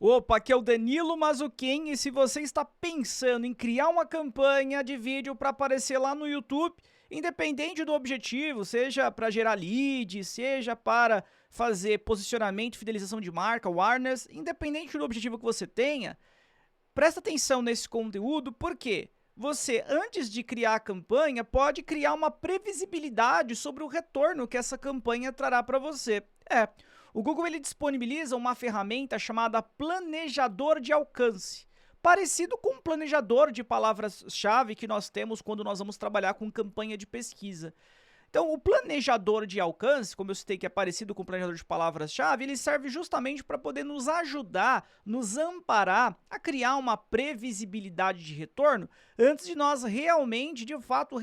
Opa, aqui é o Danilo Mazzucchelli e se você está pensando em criar uma campanha de vídeo para aparecer lá no YouTube, independente do objetivo, seja para gerar lead, seja para fazer posicionamento, fidelização de marca, awareness, independente do objetivo que você tenha, presta atenção nesse conteúdo, porque você, antes de criar a campanha, pode criar uma previsibilidade sobre o retorno que essa campanha trará para você. O Google ele disponibiliza uma ferramenta chamada Planejador de Alcance, parecido com um planejador de palavras-chave que nós temos quando nós vamos trabalhar com campanha de pesquisa. Então, o planejador de alcance, como eu citei que é parecido com o planejador de palavras-chave, ele serve justamente para poder nos ajudar, nos amparar a criar uma previsibilidade de retorno antes de nós realmente, de fato,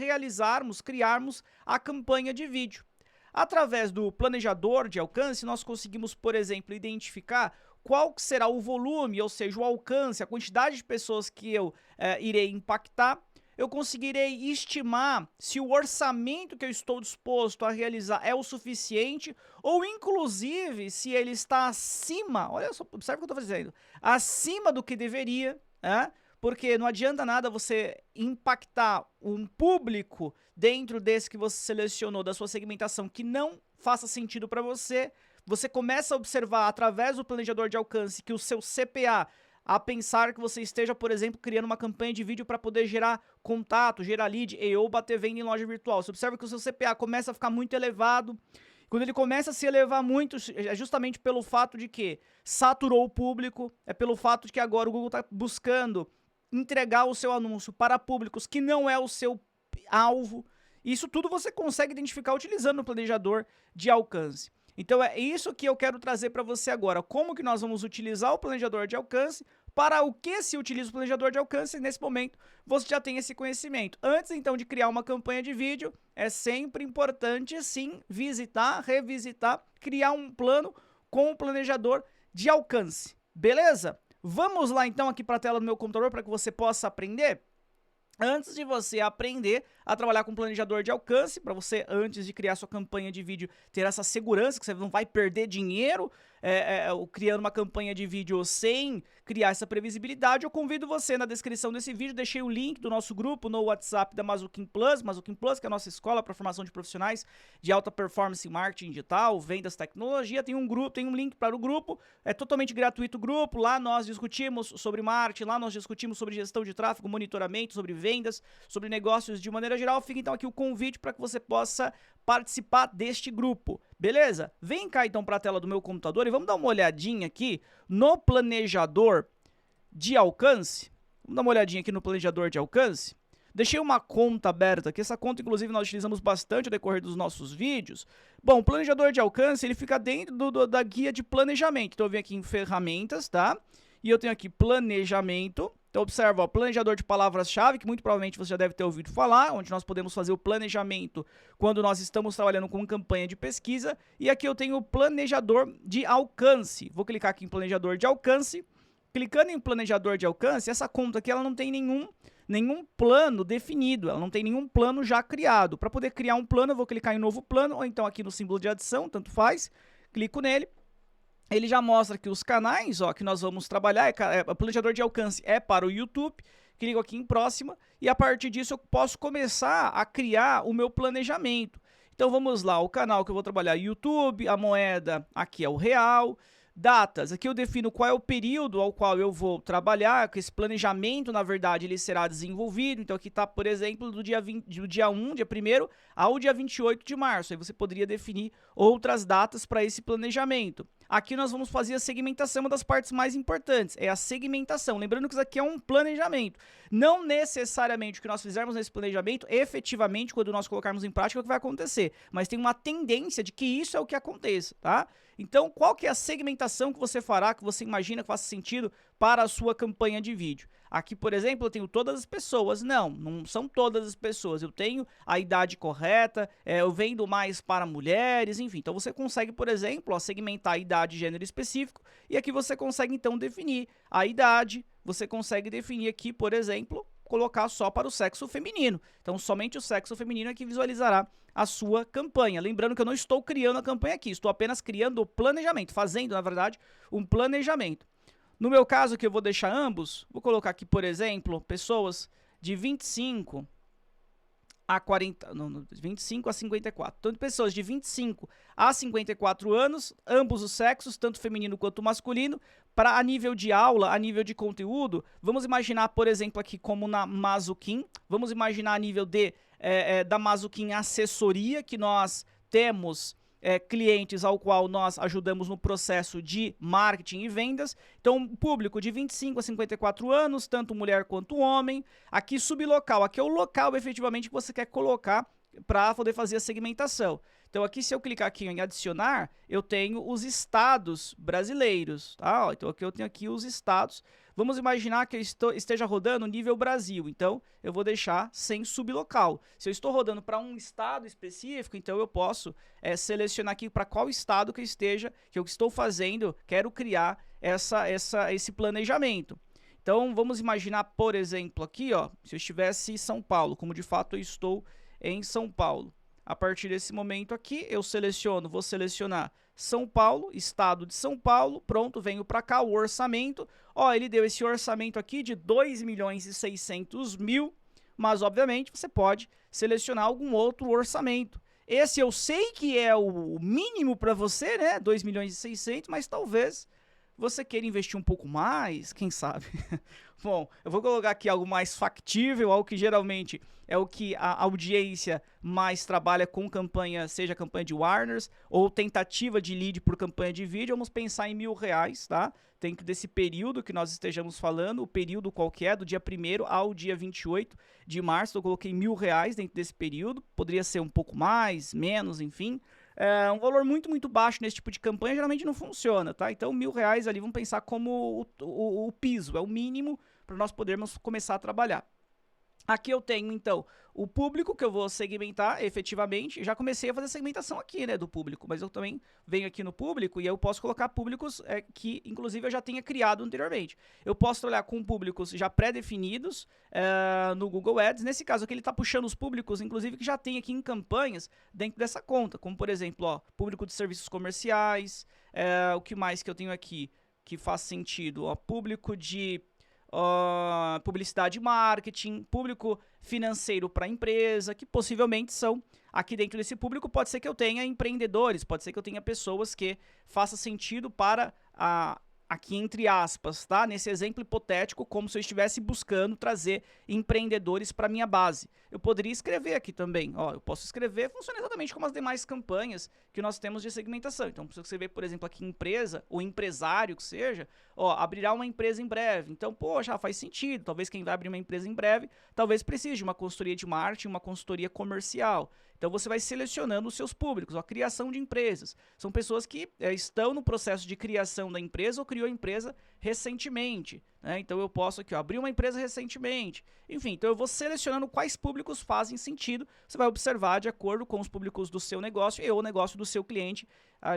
criarmos a campanha de vídeo. Através do planejador de alcance, nós conseguimos, por exemplo, identificar qual será o volume, ou seja, o alcance, a quantidade de pessoas que eu irei impactar. Eu conseguirei estimar se o orçamento que eu estou disposto a realizar é o suficiente ou, inclusive, se ele está acima, olha só, observe o que eu estou fazendo, acima do que deveria, porque não adianta nada você impactar um público dentro desse que você selecionou, da sua segmentação, que não faça sentido para você. Você começa a observar através do planejador de alcance que o seu CPA, a pensar que você esteja, por exemplo, criando uma campanha de vídeo para poder gerar contato, gerar lead ou bater venda em loja virtual. Você observa que o seu CPA começa a ficar muito elevado. Quando ele começa a se elevar muito, é justamente pelo fato de que saturou o público, é pelo fato de que agora o Google está buscando entregar o seu anúncio para públicos que não é o seu alvo. Isso tudo você consegue identificar utilizando o planejador de alcance. Então é isso que eu quero trazer para você agora. Como que nós vamos utilizar o planejador de alcance? Para o que se utiliza o planejador de alcance? Nesse momento, você já tem esse conhecimento. Antes, então, de criar uma campanha de vídeo, é sempre importante, sim, visitar, revisitar, criar um plano com o planejador de alcance. Beleza? Vamos lá, então, aqui para a tela do meu computador para que você possa aprender? Antes de você aprender a trabalhar com planejador de alcance, para você, antes de criar sua campanha de vídeo, ter essa segurança que você não vai perder dinheiro criando uma campanha de vídeo sem criar essa previsibilidade, eu convido você na descrição desse vídeo, deixei o link do nosso grupo no WhatsApp da Mazzucchelli Plus, que é a nossa escola para formação de profissionais de alta performance em marketing digital, vendas, tecnologia. Tem um grupo, tem um link para o grupo, é totalmente gratuito o grupo. Lá nós discutimos sobre marketing, lá nós discutimos sobre gestão de tráfego, monitoramento, sobre vendas, sobre negócios de maneira geral. Fica então aqui o convite para que você possa participar deste grupo, beleza? Vem cá então para a tela do meu computador e vamos dar uma olhadinha aqui no planejador de alcance. Vamos dar uma olhadinha aqui no planejador de alcance. Deixei uma conta aberta aqui, essa conta inclusive nós utilizamos bastante ao decorrer dos nossos vídeos. Bom, o planejador de alcance ele fica dentro da guia de planejamento. Então eu venho aqui em ferramentas, tá? E eu tenho aqui planejamento. Então observa, ó, planejador de palavras-chave, que muito provavelmente você já deve ter ouvido falar, onde nós podemos fazer o planejamento quando nós estamos trabalhando com campanha de pesquisa. E aqui eu tenho o planejador de alcance. Vou clicar aqui em planejador de alcance. Clicando em planejador de alcance, essa conta aqui ela não tem nenhum plano definido, ela não tem nenhum plano já criado. Para poder criar um plano, eu vou clicar em novo plano, ou então aqui no símbolo de adição, tanto faz, clico nele. Ele já mostra aqui os canais, ó, que nós vamos trabalhar. O planejador de alcance é para o YouTube. Clico aqui em próxima e a partir disso eu posso começar a criar o meu planejamento. Então vamos lá, o canal que eu vou trabalhar YouTube, a moeda aqui é o real. Datas, aqui eu defino qual é o período ao qual eu vou trabalhar, que esse planejamento, na verdade, ele será desenvolvido. Então aqui está, por exemplo, do dia 1º ao dia 28 de março. Aí você poderia definir outras datas para esse planejamento. Aqui nós vamos fazer a segmentação, uma das partes mais importantes, é a segmentação. Lembrando que isso aqui é um planejamento. Não necessariamente o que nós fizermos nesse planejamento, efetivamente, quando nós colocarmos em prática, é o que vai acontecer. Mas tem uma tendência de que isso é o que aconteça, tá? Então, qual que é a segmentação que você fará, que você imagina que faça sentido para a sua campanha de vídeo? Aqui, por exemplo, eu tenho todas as pessoas. Não são todas as pessoas. Eu tenho a idade correta, eu vendo mais para mulheres, enfim. Então, você consegue, por exemplo, segmentar a idade e gênero específico. E aqui você consegue, então, definir a idade. Você consegue definir aqui, por exemplo, colocar só para o sexo feminino. Então, somente o sexo feminino é que visualizará a sua campanha. Lembrando que eu não estou criando a campanha aqui, estou apenas criando o planejamento, fazendo, na verdade, um planejamento. No meu caso, que eu vou deixar ambos, vou colocar aqui, por exemplo, pessoas de 25 a 40, não, 25 a 54. Então, pessoas de 25 a 54 anos, ambos os sexos, tanto feminino quanto masculino, para a nível de aula, a nível de conteúdo, vamos imaginar, por exemplo, aqui como na Mazuquim, vamos imaginar a nível da Mazuquim assessoria, que nós temos clientes ao qual nós ajudamos no processo de marketing e vendas. Então, público de 25 a 54 anos, tanto mulher quanto homem. Aqui, sublocal. Aqui é o local, efetivamente, que você quer colocar para poder fazer a segmentação. Então, aqui, se eu clicar aqui em adicionar, eu tenho os estados brasileiros, tá? Então, aqui eu tenho aqui os estados. Vamos imaginar que eu esteja rodando nível Brasil, então eu vou deixar sem sublocal. Se eu estou rodando para um estado específico, então eu posso selecionar aqui para qual estado que eu estou fazendo, quero criar esse planejamento. Então, vamos imaginar, por exemplo, aqui, ó, se eu estivesse em São Paulo, como de fato eu estou em São Paulo. A partir desse momento aqui, eu vou selecionar São Paulo, estado de São Paulo, pronto, venho para cá, o orçamento. Ó, ele deu esse orçamento aqui de 2.600.000, mas obviamente você pode selecionar algum outro orçamento. Esse eu sei que é o mínimo para você, né? 2.600.000, mas talvez você queira investir um pouco mais, quem sabe? Bom, eu vou colocar aqui algo mais factível, algo que geralmente é o que a audiência mais trabalha com campanha, seja campanha de Warners ou tentativa de lead por campanha de vídeo. Vamos pensar em R$1.000, tá? Dentro desse período que nós estejamos falando, o período qualquer, do dia 1º ao dia 28 de março, eu coloquei R$1.000 dentro desse período, poderia ser um pouco mais, menos, enfim. Um valor muito, muito baixo nesse tipo de campanha geralmente não funciona, tá? Então, R$1.000 ali, vamos pensar como o piso, é o mínimo para nós podermos começar a trabalhar. Aqui eu tenho, então, o público que eu vou segmentar efetivamente. Já comecei a fazer segmentação aqui, né, do público, mas eu também venho aqui no público e eu posso colocar públicos que, inclusive, eu já tenha criado anteriormente. Eu posso trabalhar com públicos já pré-definidos no Google Ads. Nesse caso aqui, ele está puxando os públicos, inclusive, que já tem aqui em campanhas dentro dessa conta, como, por exemplo, ó, público de serviços comerciais, o que mais que eu tenho aqui que faz sentido? Ó, público de publicidade e marketing, público financeiro para empresa, que possivelmente são, aqui dentro desse público, pode ser que eu tenha empreendedores, pode ser que eu tenha pessoas que faça sentido para aqui entre aspas, tá? Nesse exemplo hipotético, como se eu estivesse buscando trazer empreendedores para minha base. Eu poderia escrever aqui também, ó, eu posso escrever, funciona exatamente como as demais campanhas que nós temos de segmentação. Então, se eu escrever, por exemplo, aqui empresa, ou empresário que seja, ó, abrirá uma empresa em breve. Então, poxa, faz sentido, talvez quem vai abrir uma empresa em breve, talvez precise de uma consultoria de marketing, uma consultoria comercial. Então, você vai selecionando os seus públicos, a criação de empresas. São pessoas que estão no processo de criação da empresa ou criou a empresa recentemente, né? Então, eu posso aqui, ó, abrir uma empresa recentemente. Enfim, então eu vou selecionando quais públicos fazem sentido. Você vai observar de acordo com os públicos do seu negócio e o negócio do seu cliente,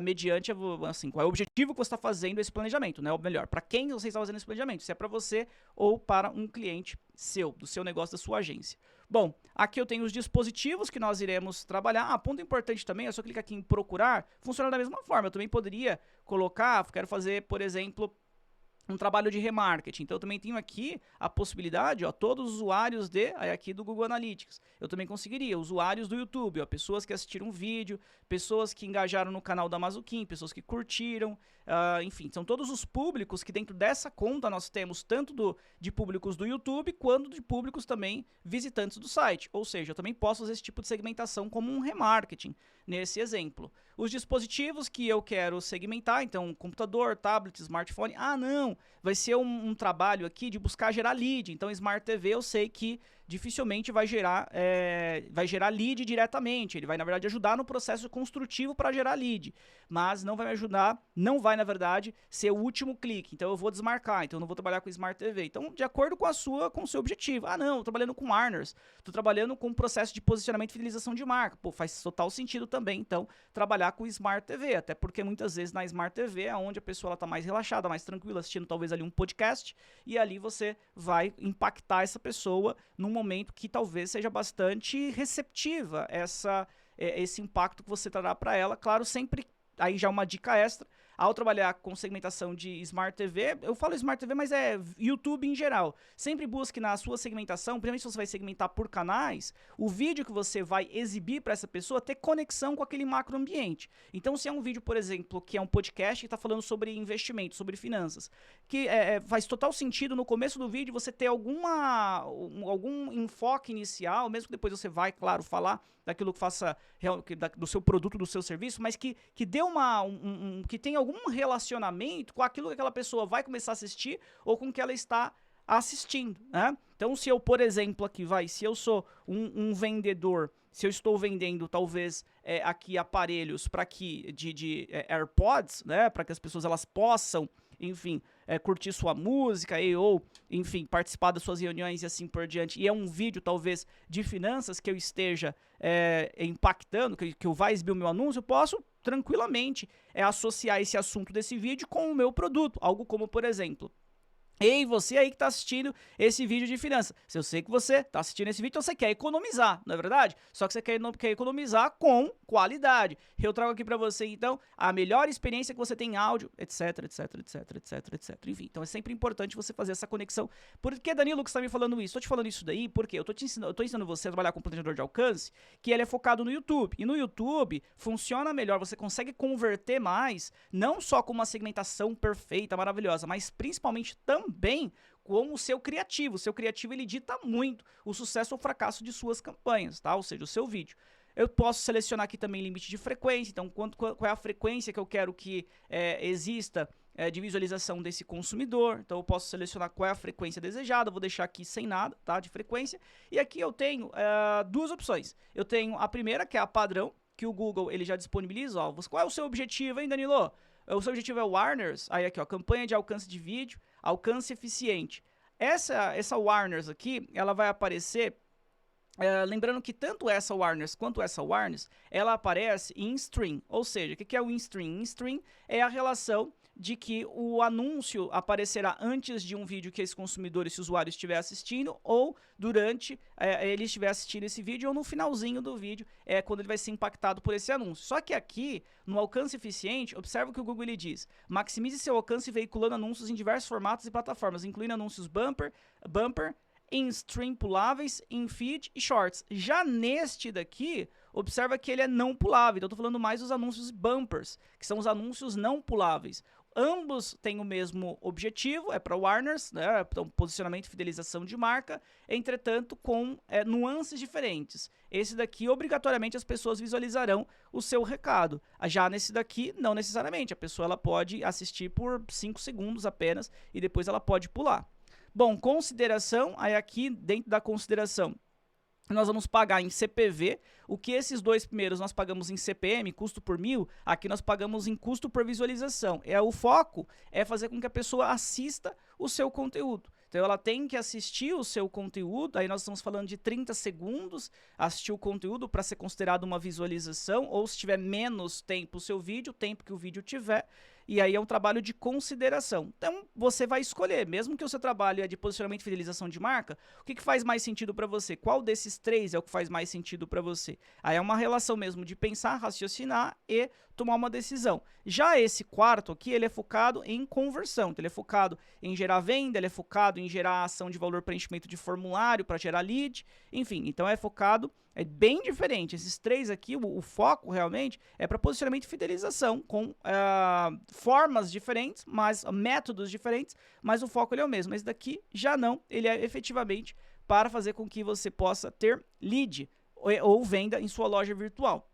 mediante, assim, qual é o objetivo que você está fazendo esse planejamento, né? Ou melhor, para quem você está fazendo esse planejamento, se é para você ou para um cliente seu, do seu negócio, da sua agência. Bom, aqui eu tenho os dispositivos que nós iremos trabalhar. Ponto importante também, é só clicar aqui em procurar, funciona da mesma forma. Eu também poderia colocar, quero fazer, por exemplo, um trabalho de remarketing. Então, eu também tenho aqui a possibilidade, ó, todos os usuários aqui do Google Analytics. Eu também conseguiria, usuários do YouTube, ó, pessoas que assistiram um vídeo, pessoas que engajaram no canal da Mazuquim, pessoas que curtiram, enfim, são todos os públicos que dentro dessa conta nós temos tanto de públicos do YouTube, quanto de públicos também visitantes do site. Ou seja, eu também posso fazer esse tipo de segmentação como um remarketing, nesse exemplo. Os dispositivos que eu quero segmentar, então computador, tablet, smartphone, não, vai ser um trabalho aqui de buscar gerar lead. Então Smart TV eu sei que dificilmente vai gerar lead diretamente, ele vai na verdade ajudar no processo construtivo para gerar lead, mas não vai me ajudar, não vai na verdade ser o último clique, então eu vou desmarcar, então eu não vou trabalhar com Smart TV. Então de acordo com o seu objetivo, não, tô trabalhando com Warners, tô trabalhando com um processo de posicionamento e fidelização de marca, pô, faz total sentido também então trabalhar com Smart TV, até porque muitas vezes na Smart TV é onde a pessoa está mais relaxada, mais tranquila, assistindo talvez ali um podcast, e ali você vai impactar essa pessoa num momento que talvez seja bastante receptiva esse impacto que você trará para ela. Claro, sempre, aí já uma dica extra, ao trabalhar com segmentação de Smart TV, eu falo Smart TV, mas é YouTube em geral. Sempre busque na sua segmentação, principalmente se você vai segmentar por canais, o vídeo que você vai exibir para essa pessoa ter conexão com aquele macroambiente. Então, se é um vídeo, por exemplo, que é um podcast que está falando sobre investimento, sobre finanças, que faz total sentido no começo do vídeo você ter algum enfoque inicial, mesmo que depois você vai, claro, falar daquilo que faça do seu produto, do seu serviço, mas que dê que tenha algum relacionamento com aquilo que aquela pessoa vai começar a assistir ou com o que ela está assistindo, né? Então, se eu, por exemplo, se eu sou um vendedor, se eu estou vendendo talvez aqui aparelhos para de AirPods, né, para que as pessoas elas possam, enfim, curtir sua música ou, enfim, participar das suas reuniões e assim por diante, e é um vídeo talvez de finanças que eu esteja impactando, que eu vá exibir o meu anúncio, eu posso tranquilamente associar esse assunto desse vídeo com o meu produto, algo como, por exemplo, ei, você aí que está assistindo esse vídeo de finanças, se eu sei que você está assistindo esse vídeo, então você quer economizar, não é verdade? Só que você quer economizar com qualidade. Eu trago aqui para você, então, a melhor experiência que você tem em áudio, etc, etc, etc, etc, etc. Enfim, então é sempre importante você fazer essa conexão. Por que, Danilo, que você está me falando isso? Estou te falando isso daí porque eu estou ensinando você a trabalhar com planejador de alcance, que ele é focado no YouTube. E no YouTube funciona melhor, você consegue converter mais, não só com uma segmentação perfeita, maravilhosa, mas principalmente também com o seu criativo. O seu criativo, ele dita muito o sucesso ou fracasso de suas campanhas, tá? Ou seja, o seu vídeo. Eu posso selecionar aqui também limite de frequência, então qual é a frequência que eu quero que exista de visualização desse consumidor. Então eu posso selecionar qual é a frequência desejada, vou deixar aqui sem nada, tá, de frequência. E aqui eu tenho duas opções. Eu tenho a primeira, que é a padrão, que o Google ele já disponibiliza. Ó, qual é o seu objetivo, hein, Danilo? O seu objetivo é o Warners, aí aqui, ó, campanha de alcance de vídeo, alcance eficiente. Essa Warners aqui, ela vai aparecer, lembrando que tanto essa Warners quanto essa Warners, ela aparece em stream, ou seja, o que é o in-stream? In-stream é a relação de que o anúncio aparecerá antes de um vídeo que esse consumidor, esse usuário estiver assistindo, ou durante ele estiver assistindo esse vídeo, ou no finalzinho do vídeo, quando ele vai ser impactado por esse anúncio. Só que aqui, no alcance eficiente, observa o que o Google ele diz: maximize seu alcance veiculando anúncios em diversos formatos e plataformas, incluindo anúncios bumper, em stream puláveis, em feed e shorts. Já neste daqui, observa que ele é não pulável. Então eu tô falando mais dos anúncios bumpers, que são os anúncios não puláveis. Ambos têm o mesmo objetivo, é para Warners, né? Então, posicionamento e fidelização de marca, entretanto com nuances diferentes. Esse daqui, obrigatoriamente, as pessoas visualizarão o seu recado. Já nesse daqui, não necessariamente. A pessoa ela pode assistir por 5 segundos apenas e depois ela pode pular. Bom, consideração, aí aqui dentro da consideração, nós vamos pagar em CPV, o que esses dois primeiros nós pagamos em CPM, custo por 1.000, aqui nós pagamos em custo por visualização. O foco é fazer com que a pessoa assista o seu conteúdo. Então ela tem que assistir o seu conteúdo, aí nós estamos falando de 30 segundos, assistir o conteúdo para ser considerado uma visualização, ou se tiver menos tempo o seu vídeo, o tempo que o vídeo tiver, e aí é um trabalho de consideração. Então você vai escolher, mesmo que o seu trabalho é de posicionamento e fidelização de marca, o que faz mais sentido para você? Qual desses três é o que faz mais sentido para você? Aí é uma relação mesmo de pensar, raciocinar e tomar uma decisão. Já esse quarto aqui, ele é focado em conversão, então ele é focado em gerar venda, ele é focado em gerar ação de valor, preenchimento de formulário para gerar lead, enfim, então é focado, é bem diferente. Esses três aqui, o foco realmente é para posicionamento e fidelização, com formas diferentes, métodos diferentes, mas o foco ele é o mesmo. Esse daqui já não, ele é efetivamente para fazer com que você possa ter lead ou venda em sua loja virtual.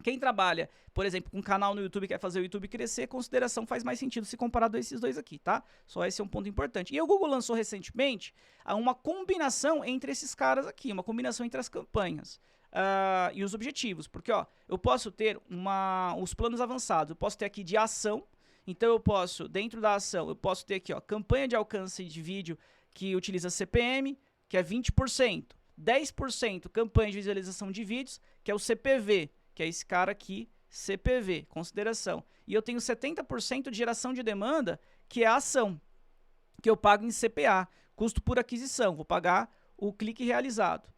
Quem trabalha, por exemplo, com um canal no YouTube, quer fazer o YouTube crescer, consideração faz mais sentido se comparado a esses dois aqui, tá? Só esse é um ponto importante. E o Google lançou recentemente uma combinação entre esses caras aqui, uma combinação entre as campanhas e os objetivos. Porque, ó, eu posso ter os planos avançados, eu posso ter aqui de ação, então eu posso, dentro da ação, eu posso ter aqui, ó, campanha de alcance de vídeo que utiliza CPM, que é 20%, 10% campanha de visualização de vídeos, que é o CPV, que é esse cara aqui, CPV, consideração. E eu tenho 70% de geração de demanda, que é a ação, que eu pago em CPA, custo por aquisição, vou pagar o clique realizado.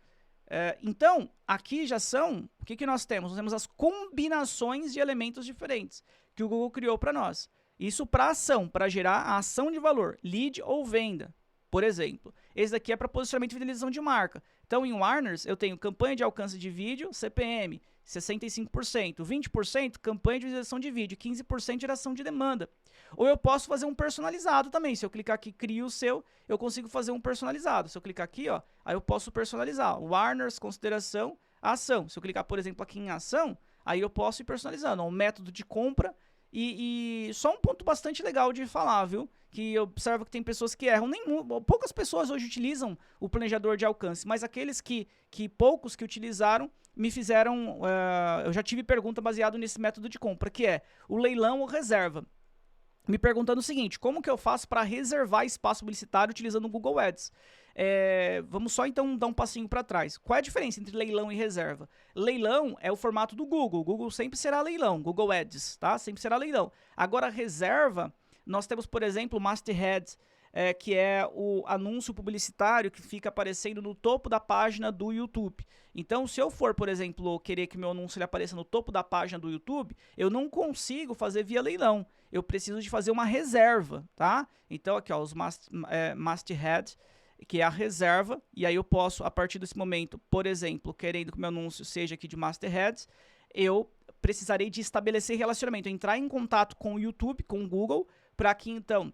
Então, aqui já são, o que nós temos? Nós temos as combinações de elementos diferentes, que o Google criou para nós. Isso para ação, para gerar a ação de valor, lead ou venda, por exemplo. Esse daqui é para posicionamento e fidelização de marca. Então, em Warners, eu tenho campanha de alcance de vídeo, CPM, 65%, 20% campanha de visualização de vídeo, 15% geração de demanda. Ou eu posso fazer um personalizado também. Se eu clicar aqui, crio o seu, eu consigo fazer um personalizado. Se eu clicar aqui, ó, aí eu posso personalizar. Warners, consideração, ação. Se eu clicar, por exemplo, aqui em ação, aí eu posso ir personalizando. Um método de compra e só um ponto bastante legal de falar, viu? Que eu observo que tem pessoas que erram. Poucas pessoas hoje utilizam o planejador de alcance, mas aqueles poucos que utilizaram me fizeram... eu já tive pergunta baseado nesse método de compra, que é o leilão ou reserva. Me perguntando o seguinte, como que eu faço para reservar espaço publicitário utilizando o Google Ads? Vamos só então dar um passinho para trás. Qual é a diferença entre leilão e reserva? Leilão é o formato do Google. O Google sempre será leilão, Google Ads, tá? Sempre será leilão. Agora, reserva, nós temos, por exemplo, o Masthead, que é o anúncio publicitário que fica aparecendo no topo da página do YouTube. Então, se eu for, por exemplo, querer que meu anúncio ele apareça no topo da página do YouTube, eu não consigo fazer via leilão. Eu preciso de fazer uma reserva, tá? Então, aqui, ó, os Masthead, que é a reserva, e aí eu posso, a partir desse momento, por exemplo, querendo que meu anúncio seja aqui de Mastheads, eu precisarei de estabelecer relacionamento, entrar em contato com o YouTube, com o Google, para que então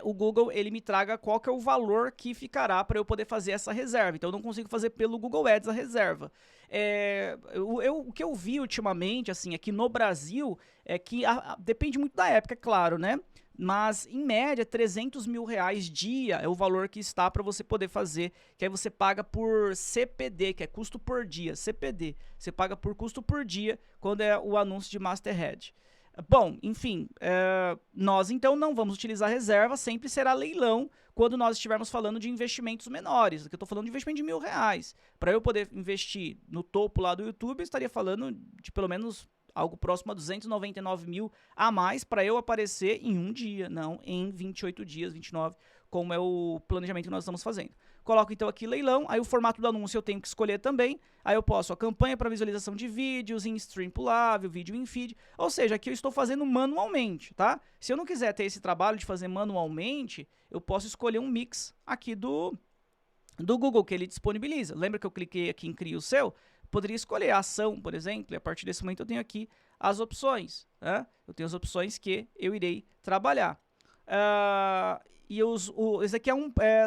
o Google ele me traga qual que é o valor que ficará para eu poder fazer essa reserva. Então eu não consigo fazer pelo Google Ads a reserva. O que eu vi ultimamente, assim, aqui no Brasil, é que depende muito da época, é claro, né? Mas, em média, 300 mil reais dia é o valor que está para você poder fazer, que aí você paga por CPD, que é custo por dia, CPD. Você paga por custo por dia quando é o anúncio de Masthead. Bom, enfim, nós então não vamos utilizar reserva, sempre será leilão quando nós estivermos falando de investimentos menores. Aqui eu estou falando de investimento de R$ 1.000. Para eu poder investir no topo lá do YouTube, eu estaria falando de pelo menos algo próximo a 299 mil a mais para eu aparecer em um dia, não em 28 dias, 29, como é o planejamento que nós estamos fazendo. Coloco então aqui leilão, aí o formato do anúncio eu tenho que escolher também, aí eu posso a campanha para visualização de vídeos, em stream pulável, vídeo em feed, ou seja, aqui eu estou fazendo manualmente, tá? Se eu não quiser ter esse trabalho de fazer manualmente, eu posso escolher um mix aqui do Google que ele disponibiliza. Lembra que eu cliquei aqui em Cria o Seu? Poderia escolher a ação, por exemplo, e a partir desse momento eu tenho aqui as opções, né? Eu tenho as opções que eu irei trabalhar. Esse daqui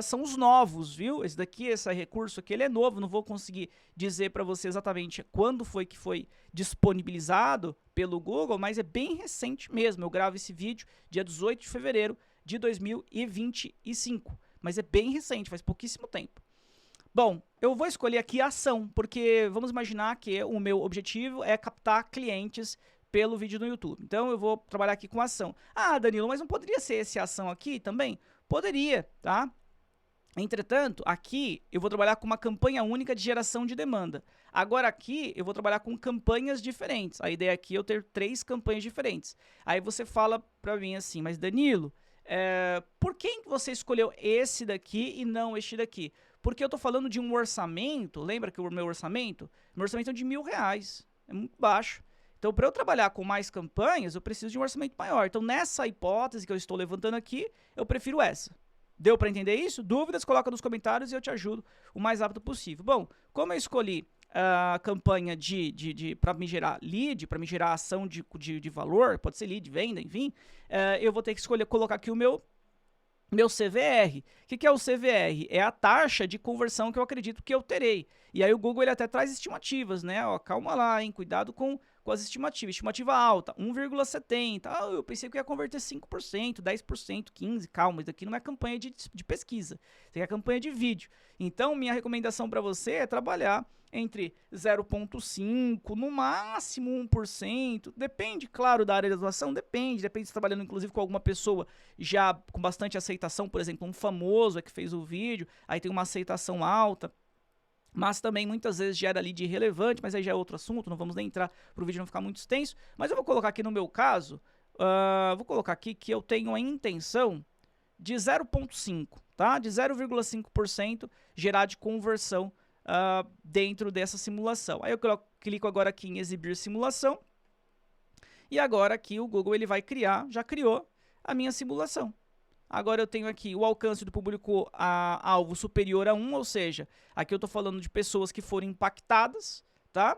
são os novos, viu? Esse recurso aqui, ele é novo, não vou conseguir dizer para você exatamente quando foi que foi disponibilizado pelo Google, mas é bem recente mesmo. Eu gravo esse vídeo dia 18 de fevereiro de 2025, mas é bem recente, faz pouquíssimo tempo. Bom, eu vou escolher aqui a ação, porque vamos imaginar que o meu objetivo é captar clientes pelo vídeo no YouTube. Então, eu vou trabalhar aqui com ação. Ah, Danilo, mas não poderia ser essa ação aqui também? Poderia, tá? Entretanto, aqui eu vou trabalhar com uma campanha única de geração de demanda. Agora aqui eu vou trabalhar com campanhas diferentes. A ideia aqui é eu ter 3 campanhas diferentes. Aí você fala pra mim assim, mas Danilo, por que você escolheu esse daqui e não este daqui? Porque eu tô falando de um orçamento, lembra que o meu orçamento é de R$ 1.000, é muito baixo. Então, para eu trabalhar com mais campanhas, eu preciso de um orçamento maior. Então, nessa hipótese que eu estou levantando aqui, eu prefiro essa. Deu para entender isso? Dúvidas, coloca nos comentários e eu te ajudo o mais rápido possível. Bom, como eu escolhi a campanha para me gerar lead, para me gerar ação de valor, pode ser lead, venda, enfim, eu vou ter que escolher colocar aqui o meu CVR. O que é o CVR? É a taxa de conversão que eu acredito que eu terei. E aí o Google ele até traz estimativas, né? Ó, calma lá, hein? Cuidado com as estimativas. Estimativa alta, 1,70. Ah, eu pensei que ia converter 5%, 10%, 15%. Calma, isso aqui não é campanha de pesquisa. Isso aqui é campanha de vídeo. Então, minha recomendação para você é trabalhar entre 0,5%, no máximo 1%. Depende, claro, da área de atuação, depende se está trabalhando inclusive com alguma pessoa já com bastante aceitação, por exemplo, um famoso que fez o vídeo, aí tem uma aceitação alta. Mas também muitas vezes gera lead irrelevante, mas aí já é outro assunto, não vamos nem entrar para o vídeo não ficar muito extenso. Mas eu vou colocar aqui no meu caso, vou colocar aqui que eu tenho a intenção de 0,5%, tá? De 0,5% gerar de conversão dentro dessa simulação. Aí eu clico agora aqui em exibir simulação. E agora aqui o Google ele vai criar, já criou a minha simulação. Agora eu tenho aqui o alcance do público-alvo superior a 1, ou seja, aqui eu estou falando de pessoas que foram impactadas, tá?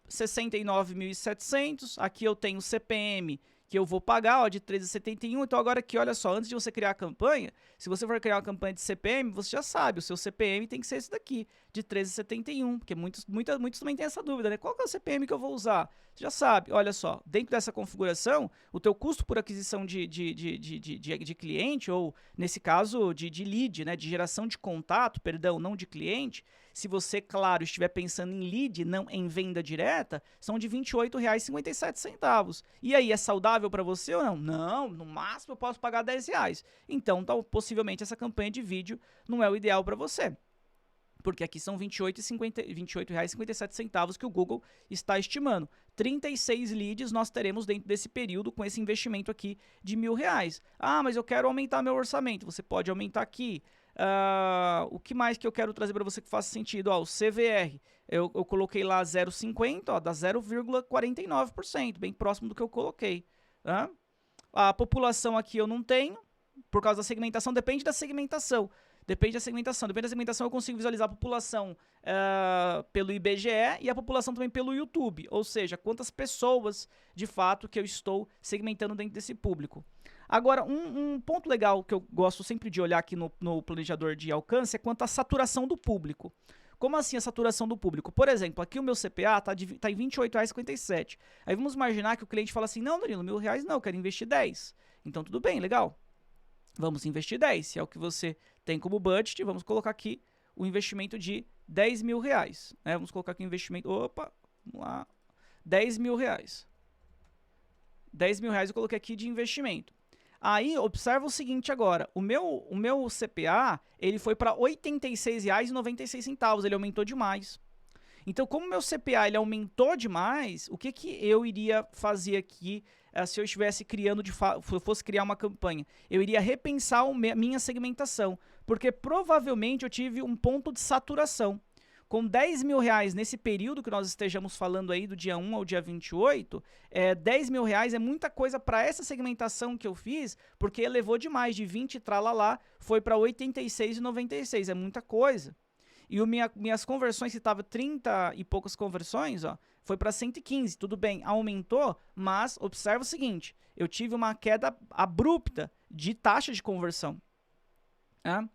69.700, aqui eu tenho CPM que eu vou pagar, ó, de 13,71. Então agora aqui, olha só, antes de você criar a campanha, se você for criar uma campanha de CPM, você já sabe, o seu CPM tem que ser esse daqui, de 13,71, porque muitos também têm essa dúvida, né? Qual que é o CPM que eu vou usar? Você já sabe, olha só, dentro dessa configuração, o teu custo por aquisição de cliente, ou nesse caso de lead, né, de geração de contato, perdão, não de cliente, se você, claro, estiver pensando em lead, não em venda direta, são de R$ 28,57. E aí, é saudável para você ou não? Não, no máximo eu posso pagar R$10. Então, possivelmente essa campanha de vídeo não é o ideal para você. Porque aqui são R$ 28,57 que o Google está estimando. 36 leads nós teremos dentro desse período com esse investimento aqui de R$1.000. Ah, mas eu quero aumentar meu orçamento. Você pode aumentar aqui. O que mais que eu quero trazer para você que faça sentido? Ó, o CVR, eu coloquei lá 0,50, ó, dá 0,49%, bem próximo do que eu coloquei. Tá? A população aqui eu não tenho, por causa da segmentação, depende da segmentação. Depende da segmentação. Depende da segmentação, eu consigo visualizar a população pelo IBGE e a população também pelo YouTube. Ou seja, quantas pessoas, de fato, que eu estou segmentando dentro desse público. Agora, um ponto legal que eu gosto sempre de olhar aqui no planejador de alcance é quanto à saturação do público. Como assim a saturação do público? Por exemplo, aqui o meu CPA está em R$ 28,57. Aí vamos imaginar que o cliente fala assim, não, Danilo, R$1.000 não, eu quero investir 10. Então tudo bem, legal. Vamos investir 10, se é o que você tem como budget, vamos colocar aqui o investimento de R$10.000. Né? Vamos colocar aqui o investimento, opa, vamos lá, R$10.000. R$10.000 eu coloquei aqui de investimento. Aí, observa o seguinte agora, o meu CPA, ele foi para R$ 86,96, ele aumentou demais. Então, como o meu CPA ele aumentou demais, o que eu iria fazer aqui se eu estivesse criando, fosse criar uma campanha? Eu iria repensar a minha segmentação, porque provavelmente eu tive um ponto de saturação. Com R$10.000 nesse período que nós estejamos falando aí, do dia 1 ao dia 28, R$10.000 é muita coisa para essa segmentação que eu fiz, porque elevou demais, de 20 tralalá, foi para 86,96, é muita coisa. E minhas conversões, que estava 30 e poucas conversões, ó, foi para 115, tudo bem, aumentou, mas observa o seguinte, eu tive uma queda abrupta de taxa de conversão. Né?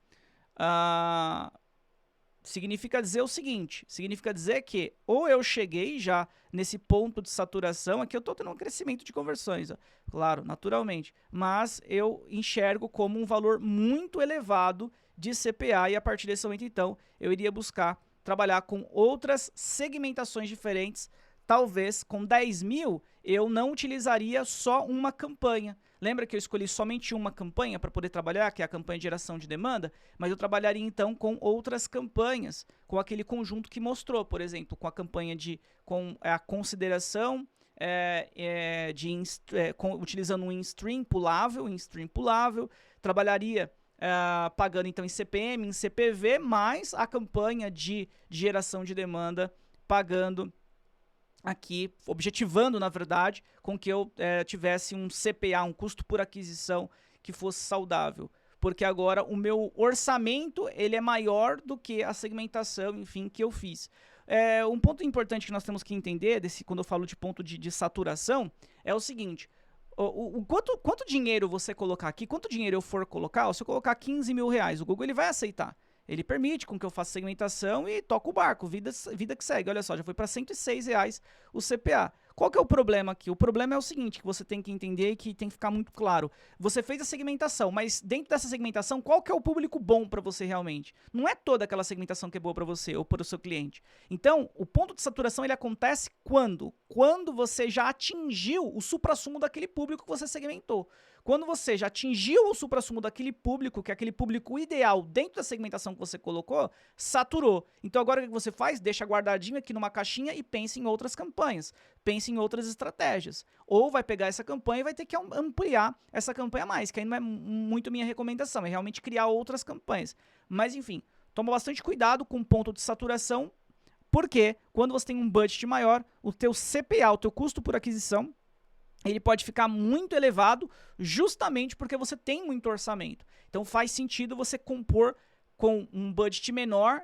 Significa dizer o seguinte, significa dizer que ou eu cheguei já nesse ponto de saturação, aqui eu estou tendo um crescimento de conversões, ó, claro, naturalmente, mas eu enxergo como um valor muito elevado de CPA e a partir desse momento, então, eu iria buscar trabalhar com outras segmentações diferentes. Talvez com 10.000 eu não utilizaria só uma campanha. Lembra que eu escolhi somente uma campanha para poder trabalhar, que é a campanha de geração de demanda? Mas eu trabalharia então com outras campanhas, com aquele conjunto que mostrou, por exemplo, com a campanha com a consideração, utilizando um in-stream pulável, trabalharia pagando então em CPM, em CPV, mais a campanha de geração de demanda pagando aqui, objetivando, na verdade, com que eu tivesse um CPA, um custo por aquisição, que fosse saudável. Porque agora o meu orçamento ele é maior do que a segmentação, enfim, que eu fiz. Um ponto importante que nós temos que entender, quando eu falo de ponto de saturação, é o seguinte, quanto dinheiro você colocar aqui, quanto dinheiro eu for colocar, se eu colocar R$15.000, o Google ele vai aceitar. Ele permite com que eu faça segmentação e toque o barco, vida que segue. Olha só, já foi para R$106 o CPA. Qual que é o problema aqui? O problema é o seguinte, que você tem que entender e que tem que ficar muito claro. Você fez a segmentação, mas dentro dessa segmentação, qual que é o público bom para você realmente? Não é toda aquela segmentação que é boa para você ou para o seu cliente. Então, o ponto de saturação ele acontece quando? Quando você já atingiu o suprassumo daquele público que você segmentou. Quando você já atingiu o suprassumo daquele público, que é aquele público ideal dentro da segmentação que você colocou, saturou. Então agora o que você faz? Deixa guardadinho aqui numa caixinha e pense em outras campanhas. Pense em outras estratégias. Ou vai pegar essa campanha e vai ter que ampliar essa campanha mais, que aí não é muito minha recomendação, é realmente criar outras campanhas. Mas enfim, toma bastante cuidado com o ponto de saturação, Porque quando você tem um budget maior, o teu CPA, o teu custo por aquisição, ele pode ficar muito elevado justamente porque você tem muito orçamento. Então faz sentido você compor com um budget menor,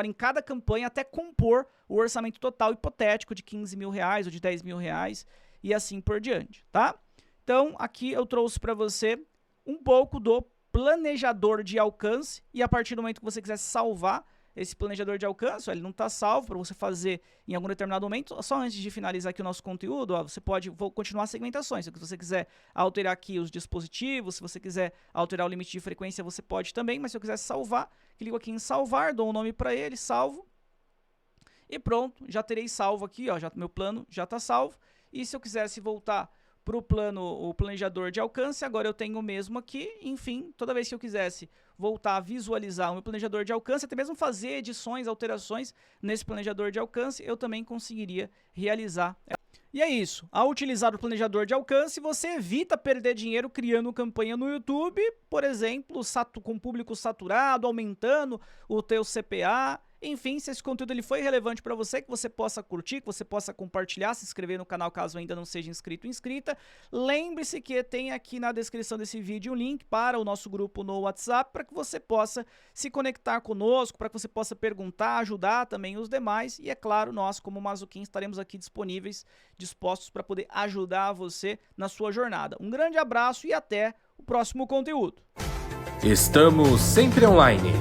em cada campanha, até compor o orçamento total hipotético de 15 mil reais ou de 10 mil reais e assim por diante, tá? Então aqui eu trouxe para você um pouco do planejador de alcance e a partir do momento que você quiser salvar esse planejador de alcance, ó, ele não está salvo para você fazer em algum determinado momento. Só antes de finalizar aqui o nosso conteúdo, ó, você pode continuar as segmentações. Se você quiser alterar aqui os dispositivos, se você quiser alterar o limite de frequência, você pode também, mas se eu quiser salvar, clico aqui em salvar, dou um nome para ele, salvo, e pronto, já terei salvo aqui, ó, meu plano já está salvo. E se eu quisesse voltar para o planejador de alcance, agora eu tenho o mesmo aqui. Enfim, toda vez que eu quisesse voltar a visualizar o meu planejador de alcance, até mesmo fazer edições, alterações nesse planejador de alcance, eu também conseguiria realizar. E é isso, ao utilizar o planejador de alcance, você evita perder dinheiro criando campanha no YouTube, por exemplo, com público saturado, aumentando o teu CPA. Enfim, se esse conteúdo ele foi relevante para você, que você possa curtir, que você possa compartilhar, se inscrever no canal caso ainda não seja inscrito ou inscrita. Lembre-se que tem aqui na descrição desse vídeo um link para o nosso grupo no WhatsApp, para que você possa se conectar conosco, para que você possa perguntar, ajudar também os demais. E é claro, nós como Mazuquim estaremos aqui dispostos para poder ajudar você na sua jornada. Um grande abraço e até o próximo conteúdo. Estamos sempre online.